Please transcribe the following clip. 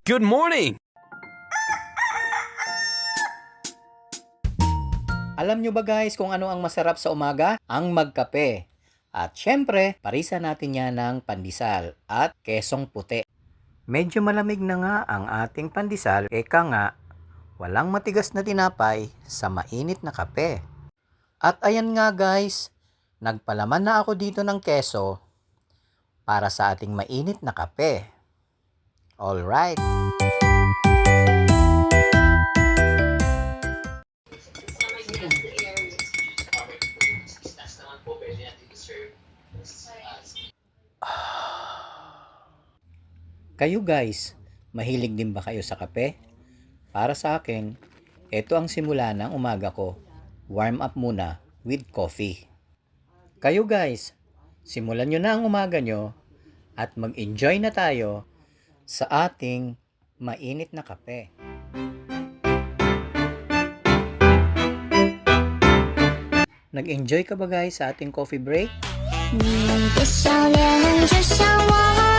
Good morning! Alam nyo ba guys kung ano ang masarap sa umaga? Ang magkape. At syempre, parisa natin yan ng pandesal at kesong puti. Medyo malamig na nga ang ating pandesal, eka nga, walang matigas na tinapay sa mainit na kape. At ayan nga guys, nagpalaman na ako dito ng keso para sa ating mainit na kape. Alright. Kayo guys, mahilig din ba kayo sa kape? Para sa akin, ito ang simula ng umaga ko. Warm up muna with coffee. Kayo guys, simulan nyo na ang umaga nyo at mag-enjoy na tayo sa ating mainit na kape. Nag-enjoy ka ba guys sa ating coffee break? 你的笑脸就像我